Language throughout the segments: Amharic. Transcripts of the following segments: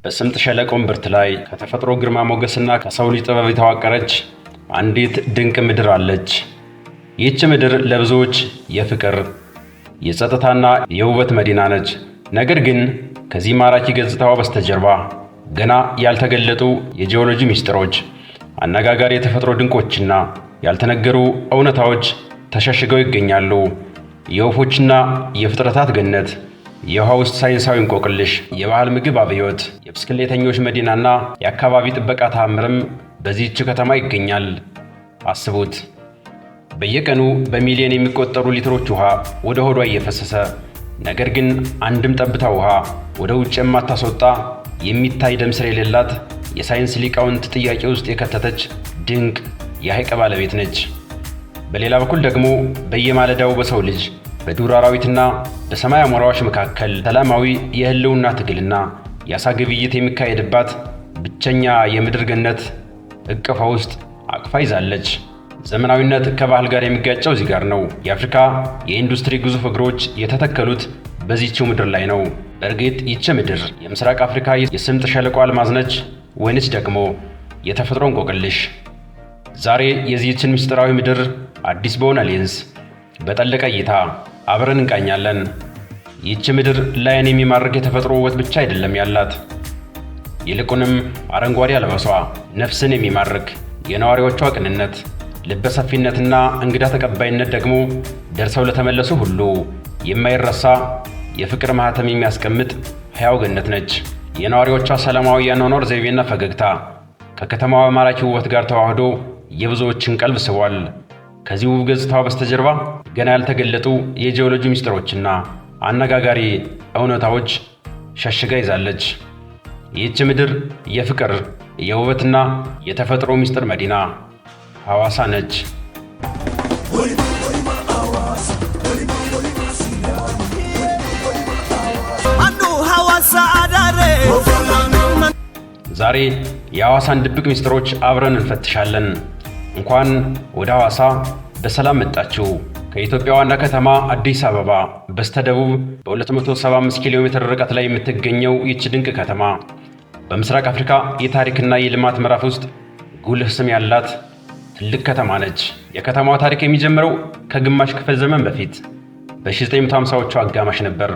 በስምጥ ሸለቆ እምብርት ላይ ከተፈጥሮ ግርማ ሞገስና ከሰው ልጅ ጥበብ የተዋቀረች አንዲት ድንቅ ምድር አለች። ይህች ምድር ለብዙዎች የፍቅር የጸጥታና የውበት መዲና ነች። ነገር ግን ከዚህ ማራኪ ገጽታዋ በስተጀርባ ገና ያልተገለጡ የጂኦሎጂ ሚስጥሮች፣ አነጋጋሪ የተፈጥሮ ድንቆችና ያልተነገሩ እውነታዎች ተሸሽገው ይገኛሉ። የወፎችና የፍጥረታት ገነት፣ የውሃ ውስጥ ሳይንሳዊ እንቆቅልሽ፣ የባህል ምግብ አብዮት፣ የብስክሌተኞች መዲናና የአካባቢ ጥበቃ ተአምርም በዚህች ከተማ ይገኛል። አስቡት፣ በየቀኑ በሚሊዮን የሚቆጠሩ ሊትሮች ውሃ ወደ ሆዷ እየፈሰሰ ነገር ግን አንድም ጠብታ ውሃ ወደ ውጭ የማታስወጣ የሚታይ ደም ስር የሌላት የሳይንስ ሊቃውንት ጥያቄ ውስጥ የከተተች ድንቅ የሐይቅ ባለቤት ነች። በሌላ በኩል ደግሞ በየማለዳው በሰው ልጅ በዱር አራዊትና በሰማይ አሞራዎች መካከል ሰላማዊ የህልውና ትግልና የአሳ ግብይት የሚካሄድባት ብቸኛ የምድር ገነት እቅፏ ውስጥ አቅፋ ይዛለች። ዘመናዊነት ከባህል ጋር የሚጋጨው እዚህ ጋር ነው። የአፍሪካ የኢንዱስትሪ ግዙፍ እግሮች የተተከሉት በዚህችው ምድር ላይ ነው። በእርግጥ ይህች ምድር የምስራቅ አፍሪካ የስምጥ ሸለቆ አልማዝ ነች ወይንስ ደግሞ የተፈጥሮ እንቆቅልሽ? ዛሬ የዚህችን ምስጢራዊ ምድር አዲስ በሆነ ሌንስ በጠለቀ እይታ አብረን እንቃኛለን። ይህች ምድር ለዓይን የሚማርክ የተፈጥሮ ውበት ብቻ አይደለም ያላት፣ ይልቁንም አረንጓዴ አልባሷ ነፍስን የሚማርክ የነዋሪዎቿ ቅንነት፣ ልበሰፊነትና እንግዳ ተቀባይነት ደግሞ ደርሰው ለተመለሱ ሁሉ የማይረሳ የፍቅር ማህተም የሚያስቀምጥ ሕያው ገነት ነች። የነዋሪዎቿ ሰላማዊ የአኗኗር ዘይቤና ፈገግታ ከከተማዋ ማራኪ ውበት ጋር ተዋህዶ የብዙዎችን ቀልብ ስቧል። ከዚህ ውብ ገጽታዋ በስተጀርባ ገና ያልተገለጡ የጂኦሎጂ ሚስጥሮችና አነጋጋሪ እውነታዎች ሸሽጋ ይዛለች። ይህች ምድር የፍቅር የውበትና የተፈጥሮ ሚስጥር መዲና ሐዋሳ ነች። ዛሬ የሐዋሳን ድብቅ ሚስጥሮች አብረን እንፈትሻለን። እንኳን ወደ ሐዋሳ በሰላም መጣችሁ። ከኢትዮጵያ ዋና ከተማ አዲስ አበባ በስተደቡብ በ275 ኪሎ ሜትር ርቀት ላይ የምትገኘው ይህች ድንቅ ከተማ በምስራቅ አፍሪካ የታሪክና የልማት ምዕራፍ ውስጥ ጉልህ ስም ያላት ትልቅ ከተማ ነች። የከተማዋ ታሪክ የሚጀምረው ከግማሽ ክፍለ ዘመን በፊት በ1950ዎቹ አጋማሽ ነበር።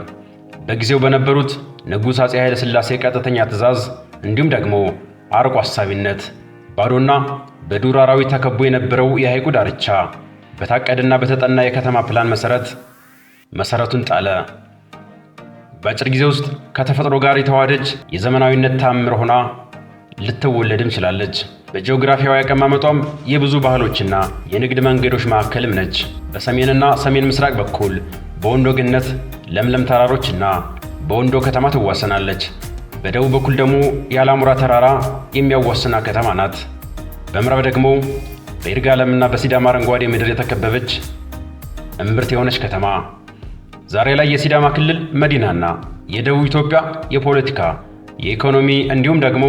በጊዜው በነበሩት ንጉሥ አፄ ኃይለ ሥላሴ ቀጥተኛ ትእዛዝ እንዲሁም ደግሞ አርቆ አሳቢነት ባዶና በዱር አራዊት ተከቦ የነበረው የሐይቁ ዳርቻ በታቀደና በተጠና የከተማ ፕላን መሰረቱን ጣለ። በአጭር ጊዜ ውስጥ ከተፈጥሮ ጋር የተዋሃደች የዘመናዊነት ተአምር ሆና ልትወለድም ችላለች። በጂኦግራፊያዊ አቀማመጧም የብዙ ባህሎችና የንግድ መንገዶች ማዕከልም ነች። በሰሜንና ሰሜን ምስራቅ በኩል በወንዶ ገነት ለምለም ተራሮችና በወንዶ ከተማ ትዋሰናለች። በደቡብ በኩል ደግሞ የአላሙራ ተራራ የሚያዋስና ከተማ ናት። በምዕራብ ደግሞ በይርጋለምና በሲዳማ አረንጓዴ ምድር የተከበበች እምብርት የሆነች ከተማ ዛሬ ላይ የሲዳማ ክልል መዲናና የደቡብ ኢትዮጵያ የፖለቲካ የኢኮኖሚ እንዲሁም ደግሞ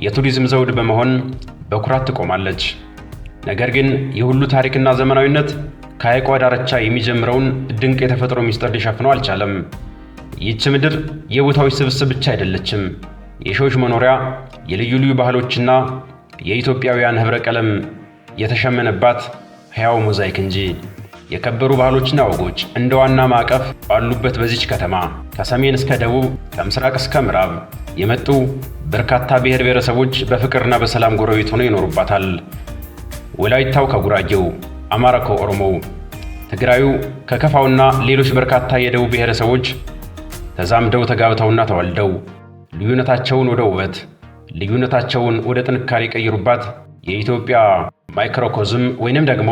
የቱሪዝም ዘውድ በመሆን በኩራት ትቆማለች። ነገር ግን የሁሉ ታሪክና ዘመናዊነት ከሐይቋ ዳርቻ የሚጀምረውን ድንቅ የተፈጥሮ ሚስጥር ሊሸፍነው አልቻለም። ይህች ምድር የቦታዎች ስብስብ ብቻ አይደለችም፣ የሺዎች መኖሪያ፣ የልዩ ልዩ ባህሎችና የኢትዮጵያውያን ህብረ ቀለም የተሸመነባት ሕያው ሞዛይክ እንጂ። የከበሩ ባህሎችና ወጎች እንደ ዋና ማዕቀፍ ባሉበት በዚች ከተማ ከሰሜን እስከ ደቡብ ከምስራቅ እስከ ምዕራብ የመጡ በርካታ ብሔር ብሔረሰቦች በፍቅርና በሰላም ጎረቤት ሆነው ይኖሩባታል። ወላይታው ከጉራጌው፣ አማራ ከኦሮሞው፣ ትግራዩ ከከፋውና ሌሎች በርካታ የደቡብ ብሔረሰቦች ተዛምደው ተጋብተውና ተዋልደው ልዩነታቸውን ወደ ውበት ልዩነታቸውን ወደ ጥንካሬ ቀይሩባት የኢትዮጵያ ማይክሮኮዝም ወይንም ደግሞ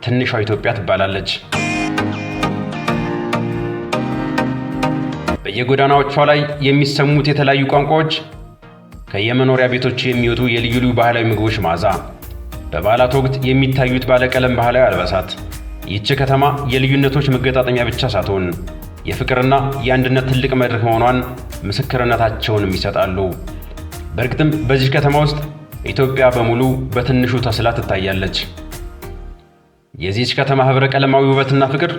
ትንሿ ኢትዮጵያ ትባላለች። በየጎዳናዎቿ ላይ የሚሰሙት የተለያዩ ቋንቋዎች፣ ከየመኖሪያ ቤቶች የሚወጡ የልዩ ልዩ ባህላዊ ምግቦች መዓዛ፣ በበዓላት ወቅት የሚታዩት ባለቀለም ባህላዊ አልባሳት ይህች ከተማ የልዩነቶች መገጣጠሚያ ብቻ ሳትሆን የፍቅርና የአንድነት ትልቅ መድረክ መሆኗን ምስክርነታቸውንም ይሰጣሉ። በእርግጥም በዚህ ከተማ ውስጥ ኢትዮጵያ በሙሉ በትንሹ ተስላ ትታያለች። የዚህች ከተማ ህብረ ቀለማዊ ውበትና ፍቅር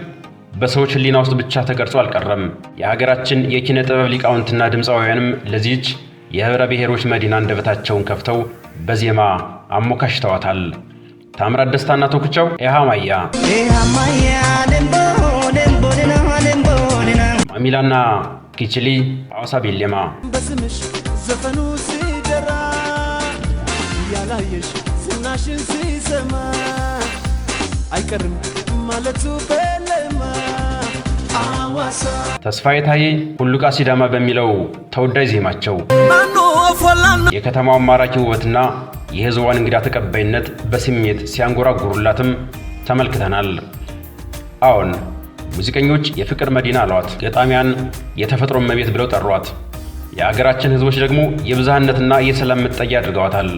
በሰዎች ሕሊና ውስጥ ብቻ ተቀርጾ አልቀረም። የሀገራችን የኪነ ጥበብ ሊቃውንትና ድምፃውያንም ለዚህች የህብረ ብሔሮች መዲና አንደበታቸውን ከፍተው በዜማ አሞካሽተዋታል። ታምራት ደስታና ቶክቻው ኤሃማያ፣ ማሚላና ኪችሊ ሐዋሳ ቤሌማ በስምሽ ዘፈኑ ሲደራ ያላየሽ ስናሽን ሲሰማ አይቀርም ማለቱ በለማ ሐዋሳ። ተስፋዬ ታዬ ሁሉቃ ሲዳማ በሚለው ተወዳጅ ዜማቸው የከተማዋን ማራኪ ውበትና የህዝቧን እንግዳ ተቀባይነት በስሜት ሲያንጎራጉሩላትም ተመልክተናል። አዎን ሙዚቀኞች የፍቅር መዲና አሏት፣ ገጣሚያን የተፈጥሮ እመቤት ብለው ጠሯት። የሀገራችን ህዝቦች ደግሞ የብዝሃነትና የሰላም መጠጊያ አድርገዋታል።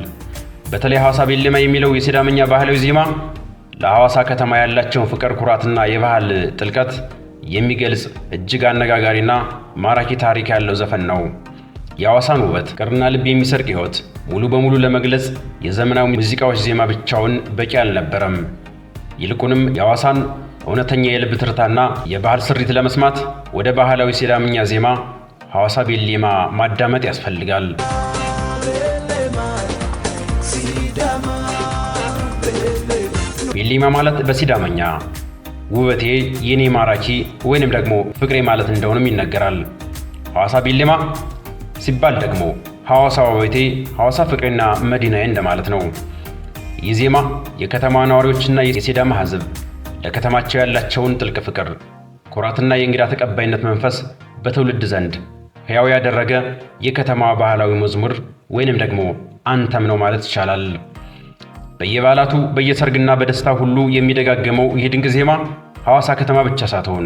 በተለይ ሐዋሳ ቤሌማ የሚለው የሲዳምኛ ባህላዊ ዜማ ለሐዋሳ ከተማ ያላቸውን ፍቅር፣ ኩራትና የባህል ጥልቀት የሚገልጽ እጅግ አነጋጋሪና ማራኪ ታሪክ ያለው ዘፈን ነው። የሐዋሳን ውበት፣ ፍቅርና ልብ የሚሰርቅ ህይወት ሙሉ በሙሉ ለመግለጽ የዘመናዊ ሙዚቃዎች ዜማ ብቻውን በቂ አልነበረም። ይልቁንም የሐዋሳን እውነተኛ የልብ ትርታና የባህል ስሪት ለመስማት ወደ ባህላዊ ሲዳምኛ ዜማ ሐዋሳ ቤሌማ ማዳመጥ ያስፈልጋል። ቤሌማ ማለት በሲዳመኛ ውበቴ፣ የኔ ማራኪ ወይንም ደግሞ ፍቅሬ ማለት እንደሆነም ይነገራል። ሐዋሳ ቤሌማ ሲባል ደግሞ ሐዋሳ ውበቴ፣ ሐዋሳ ፍቅሬና መዲናዬ እንደማለት ነው። ይህ ዜማ የከተማ ነዋሪዎችና የሲዳማ ህዝብ ለከተማቸው ያላቸውን ጥልቅ ፍቅር፣ ኩራትና የእንግዳ ተቀባይነት መንፈስ በትውልድ ዘንድ ሕያው ያደረገ የከተማ ባህላዊ መዝሙር ወይንም ደግሞ አንተም ነው ማለት ይቻላል። በየበዓላቱ በየሰርግና በደስታ ሁሉ የሚደጋገመው ይህ ድንቅ ዜማ ሐዋሳ ከተማ ብቻ ሳትሆን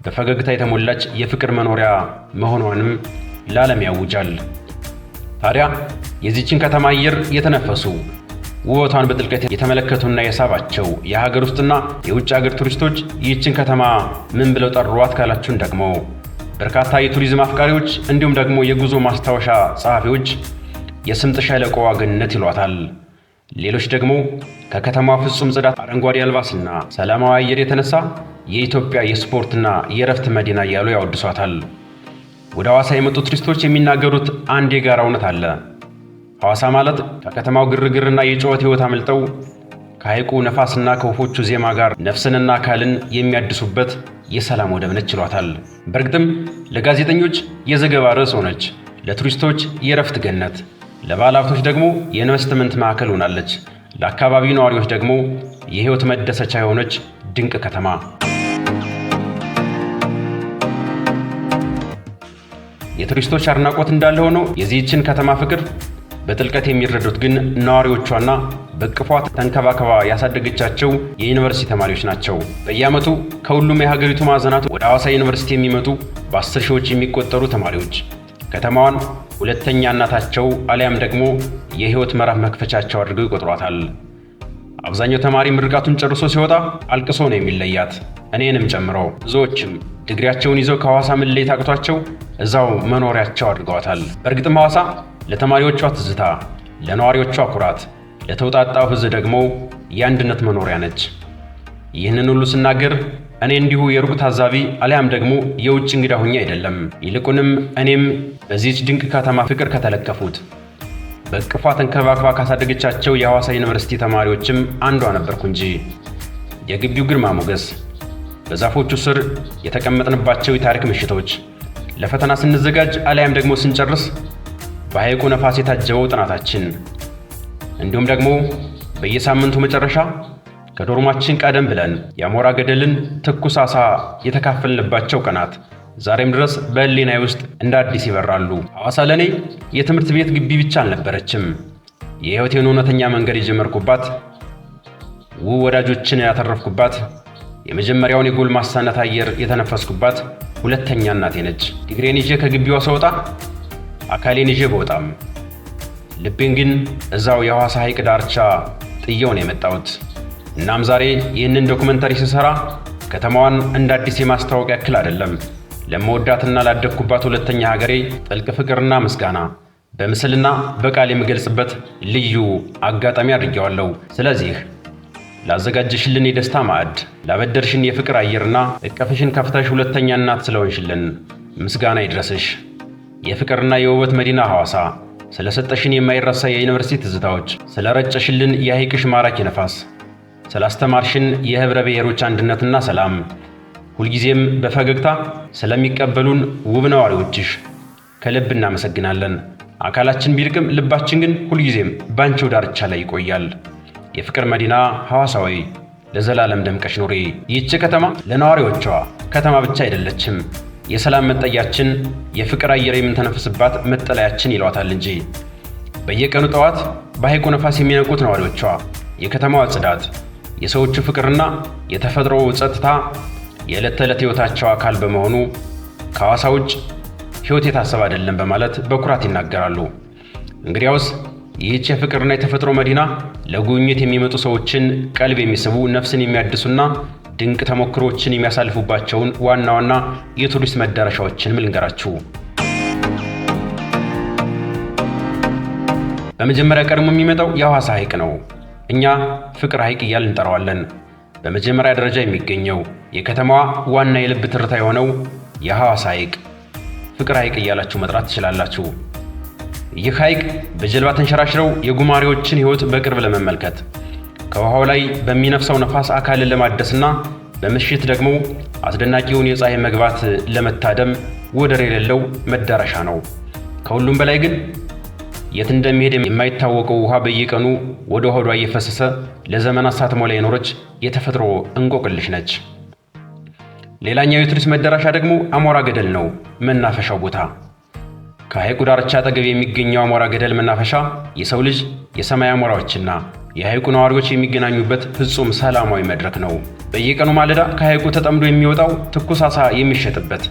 በፈገግታ የተሞላች የፍቅር መኖሪያ መሆኗንም ለዓለም ያውጃል። ታዲያ የዚህችን ከተማ አየር የተነፈሱ ውበቷን በጥልቀት የተመለከቱና የሳባቸው የሀገር ውስጥና የውጭ ሀገር ቱሪስቶች ይህችን ከተማ ምን ብለው ጠሯት ካላችሁን ደግሞ በርካታ የቱሪዝም አፍቃሪዎች እንዲሁም ደግሞ የጉዞ ማስታወሻ ጸሐፊዎች የስምጥ ሸለቆዋ ገነት ይሏታል። ሌሎች ደግሞ ከከተማዋ ፍጹም ጽዳት፣ አረንጓዴ አልባስና ሰላማዊ አየር የተነሳ የኢትዮጵያ የስፖርትና የእረፍት መዲና እያሉ ያወድሷታል። ወደ ሐዋሳ የመጡ ቱሪስቶች የሚናገሩት አንድ የጋራ እውነት አለ። ሐዋሳ ማለት ከከተማው ግርግርና የጩኸት ሕይወት አመልጠው ከሐይቁ ነፋስና ከወፎቹ ዜማ ጋር ነፍስንና አካልን የሚያድሱበት የሰላም ወደብ ነች ይሏታል። በእርግጥም ለጋዜጠኞች የዘገባ ርዕስ ሆነች፣ ለቱሪስቶች የእረፍት ገነት፣ ለባለ ሀብቶች ደግሞ የኢንቨስትመንት ማዕከል ሆናለች፣ ለአካባቢው ነዋሪዎች ደግሞ የሕይወት መደሰቻ የሆነች ድንቅ ከተማ። የቱሪስቶች አድናቆት እንዳለ ሆኖ የዚህችን ከተማ ፍቅር በጥልቀት የሚረዱት ግን ነዋሪዎቿና በቅፏ ተንከባከባ ያሳደገቻቸው የዩኒቨርሲቲ ተማሪዎች ናቸው። በየዓመቱ ከሁሉም የሀገሪቱ ማዕዘናት ወደ ሐዋሳ ዩኒቨርሲቲ የሚመጡ በ10 ሺዎች የሚቆጠሩ ተማሪዎች ከተማዋን ሁለተኛ እናታቸው አሊያም ደግሞ የሕይወት ምዕራፍ መክፈቻቸው አድርገው ይቆጥሯታል። አብዛኛው ተማሪ ምርቃቱን ጨርሶ ሲወጣ አልቅሶ ነው የሚለያት፣ እኔንም ጨምሮ። ብዙዎችም ዲግሪያቸውን ይዘው ከሐዋሳ መለየት አቅቷቸው እዛው መኖሪያቸው አድርገዋታል። በእርግጥም ሐዋሳ ለተማሪዎቿ ትዝታ፣ ለነዋሪዎቿ ኩራት፣ ለተውጣጣው ሕዝብ ደግሞ የአንድነት መኖሪያ ነች። ይህንን ሁሉ ስናገር እኔ እንዲሁ የሩቅ ታዛቢ አሊያም ደግሞ የውጭ እንግዳ ሆኜ አይደለም። ይልቁንም እኔም በዚህች ድንቅ ከተማ ፍቅር ከተለከፉት በቅፏ ተንከባክባ ካሳደገቻቸው የሐዋሳ ዩኒቨርሲቲ ተማሪዎችም አንዷ ነበርኩ እንጂ። የግቢው ግርማ ሞገስ፣ በዛፎቹ ስር የተቀመጥንባቸው የታሪክ ምሽቶች፣ ለፈተና ስንዘጋጅ አሊያም ደግሞ ስንጨርስ በሐይቁ ነፋስ የታጀበው ጥናታችን፣ እንዲሁም ደግሞ በየሳምንቱ መጨረሻ ከዶርማችን ቀደም ብለን የአሞራ ገደልን ትኩስ ዓሣ የተካፈልንባቸው ቀናት ዛሬም ድረስ በሕሊናዬ ውስጥ እንደ አዲስ ይበራሉ። ሐዋሳ ለእኔ የትምህርት ቤት ግቢ ብቻ አልነበረችም። የሕይወቴን እውነተኛ መንገድ የጀመርኩባት፣ ውብ ወዳጆችን ያተረፍኩባት፣ የመጀመሪያውን የጎልማሳነት አየር የተነፈስኩባት ሁለተኛ እናቴ ነች። ዲግሪዬን ይዤ ከግቢዋ ስወጣ አካሌን ይዤ በወጣም ልቤን ግን እዛው የሐዋሳ ሐይቅ ዳርቻ ጥየው ነው የመጣሁት። እናም ዛሬ ይህንን ዶኩመንተሪ ስሰራ ከተማዋን እንደ አዲስ የማስተዋወቅ ያክል አይደለም፣ ለመወዳትና ላደግኩባት ሁለተኛ ሀገሬ ጥልቅ ፍቅርና ምስጋና በምስልና በቃል የምገልጽበት ልዩ አጋጣሚ አድርጌዋለሁ። ስለዚህ ላዘጋጀሽልን የደስታ ማዕድ፣ ላበደርሽን የፍቅር አየርና እቅፍሽን ከፍተሽ ሁለተኛ እናት ስለሆንሽልን ምስጋና ይድረስሽ። የፍቅርና የውበት መዲና ሐዋሳ ስለሰጠሽን የማይረሳ የዩኒቨርሲቲ ትዝታዎች፣ ስለረጨሽልን የሐይቅሽ ማራኪ ነፋስ፣ ስላስተማርሽን የህብረ ብሔሮች አንድነትና ሰላም፣ ሁልጊዜም በፈገግታ ስለሚቀበሉን ውብ ነዋሪዎችሽ ከልብ እናመሰግናለን። አካላችን ቢርቅም ልባችን ግን ሁልጊዜም ባንቺው ዳርቻ ላይ ይቆያል። የፍቅር መዲና ሐዋሳዊ ለዘላለም ደምቀሽ ኑሪ። ይህች ከተማ ለነዋሪዎቿ ከተማ ብቻ አይደለችም፣ የሰላም መጠጊያችን፣ የፍቅር አየር የምንተነፍስባት መጠለያችን ይሏታል እንጂ። በየቀኑ ጠዋት በሐይቁ ነፋስ የሚነቁት ነዋሪዎቿ የከተማዋ ጽዳት፣ የሰዎቹ ፍቅርና የተፈጥሮ ጸጥታ የዕለት ተዕለት ሕይወታቸው አካል በመሆኑ ከሐዋሳ ውጭ ሕይወት የታሰበ አይደለም በማለት በኩራት ይናገራሉ። እንግዲያውስ ይህች የፍቅርና የተፈጥሮ መዲና ለጉብኝት የሚመጡ ሰዎችን ቀልብ የሚስቡ ነፍስን የሚያድሱና ድንቅ ተሞክሮችን የሚያሳልፉባቸውን ዋና ዋና የቱሪስት መዳረሻዎችን ልንገራችሁ። በመጀመሪያ ቀድሞ የሚመጣው የሐዋሳ ሐይቅ ነው። እኛ ፍቅር ሐይቅ እያልን እንጠራዋለን። በመጀመሪያ ደረጃ የሚገኘው የከተማዋ ዋና የልብ ትርታ የሆነው የሐዋሳ ሐይቅ ፍቅር ሐይቅ እያላችሁ መጥራት ትችላላችሁ። ይህ ሐይቅ በጀልባ ተንሸራሽረው የጉማሬዎችን ሕይወት በቅርብ ለመመልከት፣ ከውሃው ላይ በሚነፍሰው ነፋስ አካልን ለማደስና በምሽት ደግሞ አስደናቂውን የፀሐይ መግባት ለመታደም ወደር የሌለው መዳረሻ ነው። ከሁሉም በላይ ግን የት እንደሚሄድ የማይታወቀው ውሃ በየቀኑ ወደ ሆዷ እየፈሰሰ ለዘመናት ሳትሞላ የኖረች የተፈጥሮ እንቆቅልሽ ነች። ሌላኛው የቱሪስት መዳረሻ ደግሞ አሞራ ገደል ነው። መናፈሻው ቦታ ከሐይቁ ዳርቻ አጠገብ የሚገኘው አሞራ ገደል መናፈሻ የሰው ልጅ የሰማይ አሞራዎችና የሐይቁ ነዋሪዎች የሚገናኙበት ፍጹም ሰላማዊ መድረክ ነው። በየቀኑ ማለዳ ከሐይቁ ተጠምዶ የሚወጣው ትኩስ ዓሣ የሚሸጥበት፣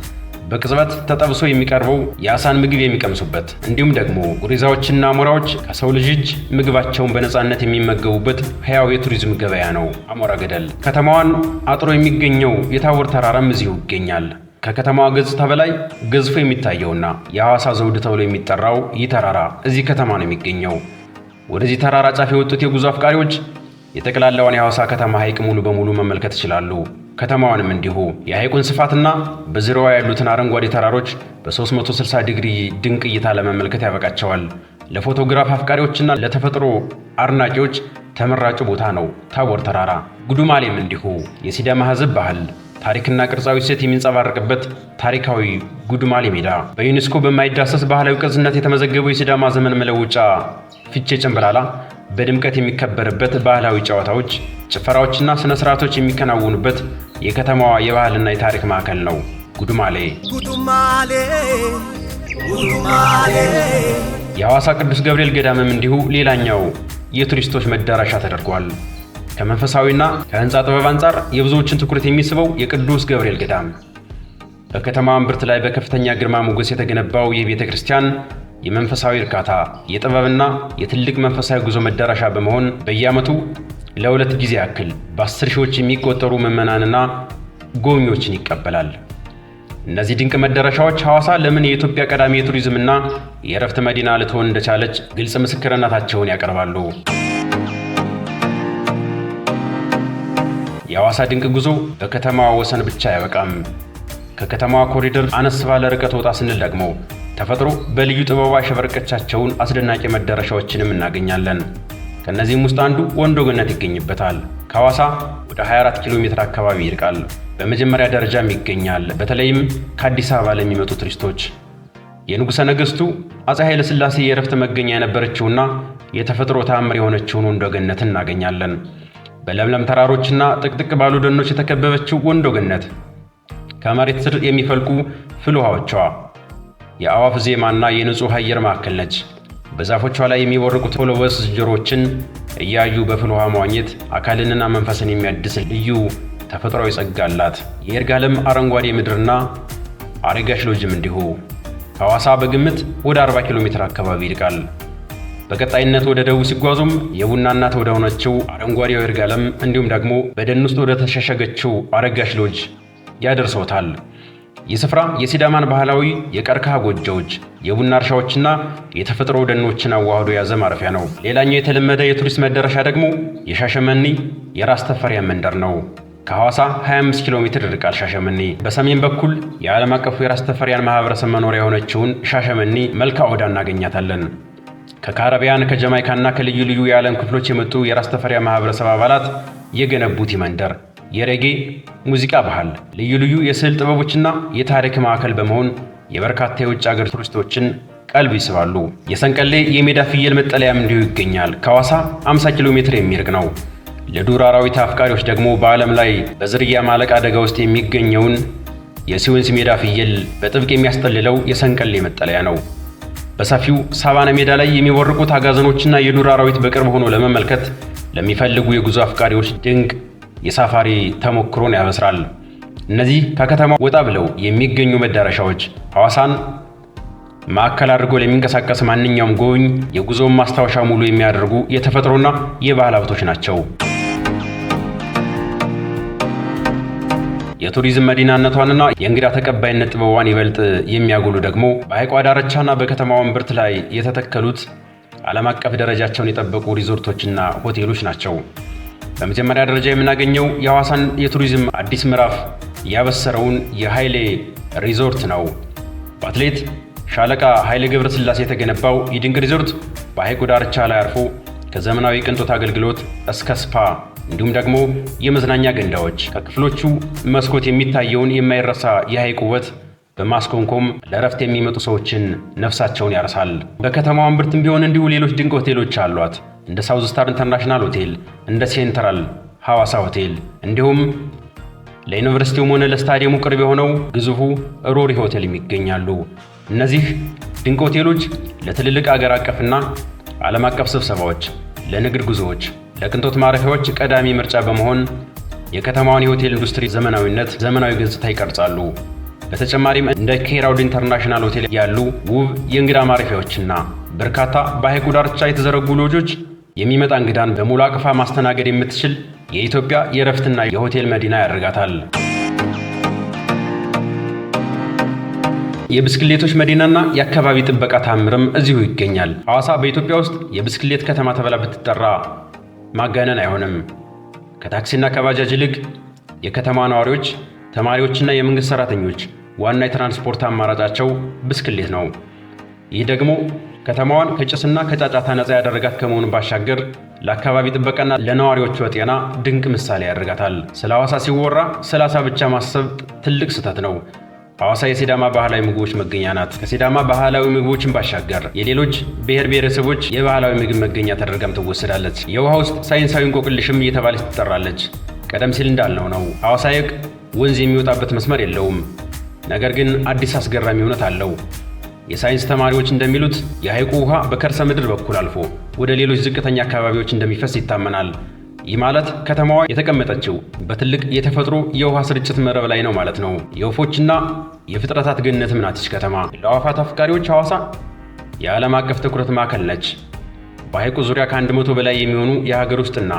በቅጽበት ተጠብሶ የሚቀርበው የዓሣን ምግብ የሚቀምሱበት፣ እንዲሁም ደግሞ ጉሬዛዎችና አሞራዎች ከሰው ልጅ እጅ ምግባቸውን በነፃነት የሚመገቡበት ሕያው የቱሪዝም ገበያ ነው አሞራ ገደል። ከተማዋን አጥሮ የሚገኘው የታቦር ተራራም እዚሁ ይገኛል። ከከተማዋ ገጽታ በላይ ገዝፎ የሚታየውና የሐዋሳ ዘውድ ተብሎ የሚጠራው ይህ ተራራ እዚህ ከተማ ነው የሚገኘው። ወደዚህ ተራራ ጫፍ የወጡት የጉዞ አፍቃሪዎች የጠቅላላውን የሐዋሳ ከተማ ሐይቅ ሙሉ በሙሉ መመልከት ይችላሉ። ከተማዋንም እንዲሁ የሐይቁን ስፋትና በዙሪያዋ ያሉትን አረንጓዴ ተራሮች በ360 ዲግሪ ድንቅ እይታ ለመመልከት ያበቃቸዋል። ለፎቶግራፍ አፍቃሪዎችና ለተፈጥሮ አድናቂዎች ተመራጩ ቦታ ነው ታቦር ተራራ። ጉዱማሌም እንዲሁ የሲዳማ ሕዝብ ባህል ታሪክና ቅርጻዊ እሴት የሚንጸባረቅበት ታሪካዊ ጉዱማሌ ሜዳ፣ በዩኔስኮ በማይዳሰስ ባህላዊ ቅርስነት የተመዘገበው የሲዳማ ዘመን መለወጫ ፊቼ ጨምበላላ በድምቀት የሚከበርበት ባህላዊ ጨዋታዎች፣ ጭፈራዎችና ስነ ስርዓቶች የሚከናወኑበት የከተማዋ የባህልና የታሪክ ማዕከል ነው ጉዱማሌ። የሐዋሳ ቅዱስ ገብርኤል ገዳምም እንዲሁ ሌላኛው የቱሪስቶች መዳረሻ ተደርጓል። ከመንፈሳዊና ከህንፃ ጥበብ አንጻር የብዙዎችን ትኩረት የሚስበው የቅዱስ ገብርኤል ገዳም በከተማዋ እምብርት ላይ በከፍተኛ ግርማ ሞገስ የተገነባው የቤተ ክርስቲያን የመንፈሳዊ እርካታ፣ የጥበብና የትልቅ መንፈሳዊ ጉዞ መዳረሻ በመሆን በየዓመቱ ለ2 ጊዜ ያክል በ10 ሺዎች የሚቆጠሩ ምዕመናንና ጎብኚዎችን ይቀበላል። እነዚህ ድንቅ መዳረሻዎች ሐዋሳ ለምን የኢትዮጵያ ቀዳሚ የቱሪዝምና የእረፍት መዲና ልትሆን እንደቻለች ግልጽ ምስክርነታቸውን ያቀርባሉ። የሐዋሳ ድንቅ ጉዞ በከተማዋ ወሰን ብቻ አያበቃም። ከከተማዋ ኮሪደር አነስ ባለ ርቀት ወጣ ስንል ደግሞ ተፈጥሮ በልዩ ጥበቧ ያሸበረቀቻቸውን አስደናቂ መዳረሻዎችንም እናገኛለን። ከነዚህም ውስጥ አንዱ ወንዶ ገነት ይገኝበታል። ከሐዋሳ ወደ 24 ኪሎ ሜትር አካባቢ ይርቃል። በመጀመሪያ ደረጃም ይገኛል። በተለይም ከአዲስ አበባ ለሚመጡ ቱሪስቶች የንጉሠ ነገሥቱ አፄ ኃይለ ሥላሴ የእረፍት መገኛ የነበረችውና የተፈጥሮ ተአምር የሆነችውን ወንዶ ገነትን እናገኛለን። በለምለም ተራሮችና ጥቅጥቅ ባሉ ደኖች የተከበበችው ወንዶ ገነት ከመሬት ስር የሚፈልቁ ፍል ውሃዎቿ የአዋፍ ዜማና የንጹህ አየር ማዕከል ነች። በዛፎቿ ላይ የሚወርቁ ቶሎበስ ዝንጀሮችን እያዩ በፍል ውሃ መዋኘት አካልንና መንፈስን የሚያድስ ልዩ ተፈጥሯዊ ጸጋ አላት። የይርጋለም አረንጓዴ ምድርና አረጋሽ ሎጅም እንዲሁ ከሐዋሳ በግምት ወደ 40 ኪሎ ሜትር አካባቢ ይርቃል። በቀጣይነት ወደ ደቡብ ሲጓዙም የቡና እናት ወደ ሆነችው አረንጓዴው ይርጋለም እንዲሁም ደግሞ በደን ውስጥ ወደ ተሸሸገችው አረጋሽ ሎጅ ያደርሰውታል። ይህ ስፍራ የሲዳማን ባህላዊ የቀርከሃ ጎጆዎች፣ የቡና እርሻዎችና የተፈጥሮ ደኖችን አዋህዶ የያዘ ማረፊያ ነው። ሌላኛው የተለመደ የቱሪስት መዳረሻ ደግሞ የሻሸመኔ የራስ ተፈሪያን መንደር ነው። ከሐዋሳ 25 ኪሎ ሜትር ይርቃል ሻሸመኔ። በሰሜን በኩል የዓለም አቀፉ የራስ ተፈሪያን ማህበረሰብ መኖሪያ የሆነችውን ሻሸመኔ መልክዓ ኦዳ እናገኛታለን። ከካረቢያን ከጀማይካና ከልዩ ልዩ የዓለም ክፍሎች የመጡ የራስ ተፈሪያን ማህበረሰብ አባላት የገነቡት መንደር የሬጌ ሙዚቃ ባህል፣ ልዩ ልዩ የስዕል ጥበቦችና የታሪክ ማዕከል በመሆን የበርካታ የውጭ ሀገር ቱሪስቶችን ቀልብ ይስባሉ። የሰንቀሌ የሜዳ ፍየል መጠለያም እንዲሁ ይገኛል። ከሐዋሳ 50 ኪሎ ሜትር የሚርቅ ነው። ለዱር አራዊት አፍቃሪዎች ደግሞ በዓለም ላይ በዝርያ ማለቅ አደጋ ውስጥ የሚገኘውን የሲወንስ ሜዳ ፍየል በጥብቅ የሚያስጠልለው የሰንቀሌ መጠለያ ነው። በሰፊው ሳቫና ሜዳ ላይ የሚወርቁት አጋዘኖችና የዱር አራዊት በቅርብ ሆኖ ለመመልከት ለሚፈልጉ የጉዞ አፍቃሪዎች ድንቅ የሳፋሪ ተሞክሮን ያበስራል። እነዚህ ከከተማ ወጣ ብለው የሚገኙ መዳረሻዎች ሐዋሳን ማዕከል አድርጎ ለሚንቀሳቀስ ማንኛውም ጎብኝ የጉዞውን ማስታወሻ ሙሉ የሚያደርጉ የተፈጥሮና የባህል ሀብቶች ናቸው። የቱሪዝም መዲናነቷንና የእንግዳ ተቀባይነት ጥበቧን ይበልጥ የሚያጎሉ ደግሞ በሐይቋ ዳርቻና በከተማዋ እምብርት ላይ የተተከሉት ዓለም አቀፍ ደረጃቸውን የጠበቁ ሪዞርቶችና ሆቴሎች ናቸው። በመጀመሪያ ደረጃ የምናገኘው የሐዋሳን የቱሪዝም አዲስ ምዕራፍ ያበሰረውን የኃይሌ ሪዞርት ነው። በአትሌት ሻለቃ ኃይሌ ገብረስላሴ የተገነባው ይህ ድንቅ ሪዞርት በሐይቁ ዳርቻ ላይ አርፎ ከዘመናዊ ቅንጦት አገልግሎት እስከ ስፓ እንዲሁም ደግሞ የመዝናኛ ገንዳዎች ከክፍሎቹ መስኮት የሚታየውን የማይረሳ የሐይቅ ውበት በማስኮንኮም ለረፍት የሚመጡ ሰዎችን ነፍሳቸውን ያርሳል። በከተማዋ እምብርትም ቢሆን እንዲሁ ሌሎች ድንቅ ሆቴሎች አሏት። እንደ ሳውዝ ስታር ኢንተርናሽናል ሆቴል፣ እንደ ሴንትራል ሐዋሳ ሆቴል እንዲሁም ለዩኒቨርሲቲውም ሆነ ለስታዲየሙ ቅርብ የሆነው ግዙፉ ሮሪ ሆቴል ይገኛሉ። እነዚህ ድንቅ ሆቴሎች ለትልልቅ አገር አቀፍና ዓለም አቀፍ ስብሰባዎች፣ ለንግድ ጉዞዎች፣ ለቅንጦት ማረፊያዎች ቀዳሚ ምርጫ በመሆን የከተማዋን የሆቴል ኢንዱስትሪ ዘመናዊ ገጽታ ይቀርጻሉ። በተጨማሪም እንደ ኬራውድ ኢንተርናሽናል ሆቴል ያሉ ውብ የእንግዳ ማረፊያዎችና በርካታ በሐይቁ ዳርቻ የተዘረጉ ሎጆች የሚመጣ እንግዳን በሙሉ አቅፋ ማስተናገድ የምትችል የኢትዮጵያ የእረፍትና የሆቴል መዲና ያደርጋታል። የብስክሌቶች መዲናና የአካባቢ ጥበቃ ታምርም እዚሁ ይገኛል። ሐዋሳ በኢትዮጵያ ውስጥ የብስክሌት ከተማ ተብላ ብትጠራ ማጋነን አይሆንም። ከታክሲና ከባጃጅ ይልቅ የከተማ ነዋሪዎች፣ ተማሪዎችና የመንግስት ሰራተኞች ዋና የትራንስፖርት አማራጫቸው ብስክሌት ነው። ይህ ደግሞ ከተማዋን ከጭስና ከጫጫታ ነፃ ያደረጋት ከመሆኑ ባሻገር ለአካባቢ ጥበቃና ለነዋሪዎቿ ጤና ድንቅ ምሳሌ ያደርጋታል። ስለ ሐዋሳ ሲወራ ስለ አሳ ብቻ ማሰብ ትልቅ ስህተት ነው። ሐዋሳ የሲዳማ ባህላዊ ምግቦች መገኛ ናት። ከሲዳማ ባህላዊ ምግቦችን ባሻገር የሌሎች ብሔር ብሔረሰቦች የባህላዊ ምግብ መገኛ ተደርጋም ትወሰዳለች። የውሃ ውስጥ ሳይንሳዊ እንቆቅልሽም እየተባለች ትጠራለች። ቀደም ሲል እንዳልነው ነው ሐዋሳ ሐይቅ ወንዝ የሚወጣበት መስመር የለውም። ነገር ግን አዲስ አስገራሚ እውነት አለው። የሳይንስ ተማሪዎች እንደሚሉት የሐይቁ ውሃ በከርሰ ምድር በኩል አልፎ ወደ ሌሎች ዝቅተኛ አካባቢዎች እንደሚፈስ ይታመናል። ይህ ማለት ከተማዋ የተቀመጠችው በትልቅ የተፈጥሮ የውሃ ስርጭት መረብ ላይ ነው ማለት ነው። የወፎችና የፍጥረታት ገነትም ናት ይህች ከተማ። ለአዕዋፋት አፍቃሪዎች ሐዋሳ የዓለም አቀፍ ትኩረት ማዕከል ነች። በሐይቁ ዙሪያ ከ100 በላይ የሚሆኑ የሀገር ውስጥና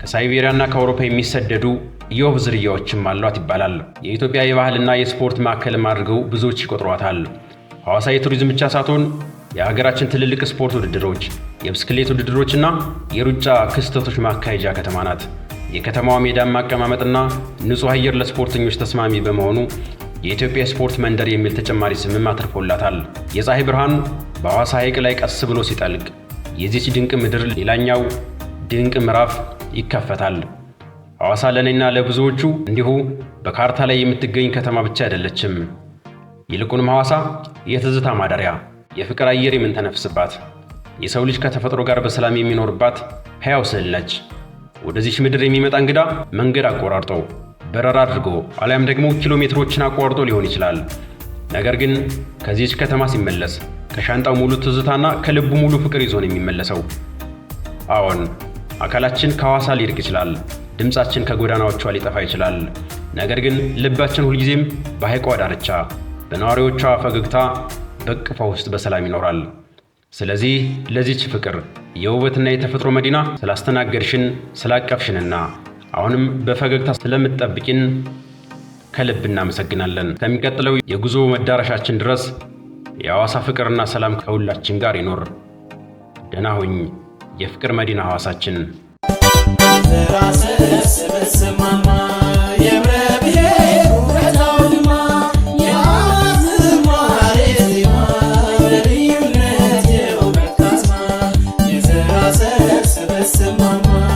ከሳይቤሪያና ከአውሮፓ የሚሰደዱ የወፍ ዝርያዎችም አሏት ይባላል። የኢትዮጵያ የባህልና የስፖርት ማዕከልም አድርገው ብዙዎች ይቆጥሯታል። ሐዋሳ የቱሪዝም ብቻ ሳትሆን የሀገራችን ትልልቅ ስፖርት ውድድሮች፣ የብስክሌት ውድድሮችና የሩጫ ክስተቶች ማካሄጃ ከተማ ናት። የከተማዋ ሜዳማ አቀማመጥና ንጹህ አየር ለስፖርተኞች ተስማሚ በመሆኑ የኢትዮጵያ ስፖርት መንደር የሚል ተጨማሪ ስምም አትርፎላታል። የፀሐይ ብርሃን በሐዋሳ ሐይቅ ላይ ቀስ ብሎ ሲጠልቅ የዚች ድንቅ ምድር ሌላኛው ድንቅ ምዕራፍ ይከፈታል። ሐዋሳ ለእኔና ለብዙዎቹ እንዲሁ በካርታ ላይ የምትገኝ ከተማ ብቻ አይደለችም። ይልቁንም ሐዋሳ የትዝታ ማደሪያ፣ የፍቅር አየር የምንተነፍስባት፣ የሰው ልጅ ከተፈጥሮ ጋር በሰላም የሚኖርባት ሕያው ስዕል ነች። ወደዚች ምድር የሚመጣ እንግዳ መንገድ አቆራርጦ በረራ አድርጎ አሊያም ደግሞ ኪሎሜትሮችን አቋርጦ ሊሆን ይችላል። ነገር ግን ከዚህች ከተማ ሲመለስ ከሻንጣው ሙሉ ትዝታና ከልቡ ሙሉ ፍቅር ይዞ ነው የሚመለሰው። አዎን፣ አካላችን ከሐዋሳ ሊርቅ ይችላል፣ ድምፃችን ከጎዳናዎቿ ሊጠፋ ይችላል። ነገር ግን ልባችን ሁልጊዜም በሐይቋ ዳርቻ በነዋሪዎቿ ፈገግታ በቅፏ ውስጥ በሰላም ይኖራል። ስለዚህ ለዚች ፍቅር የውበትና የተፈጥሮ መዲና ስላስተናገድሽን፣ ስላቀፍሽንና አሁንም በፈገግታ ስለምትጠብቂን ከልብ እናመሰግናለን። ከሚቀጥለው የጉዞ መዳረሻችን ድረስ የሐዋሳ ፍቅርና ሰላም ከሁላችን ጋር ይኖር። ደህና ሁኝ የፍቅር መዲና ሐዋሳችን። Mama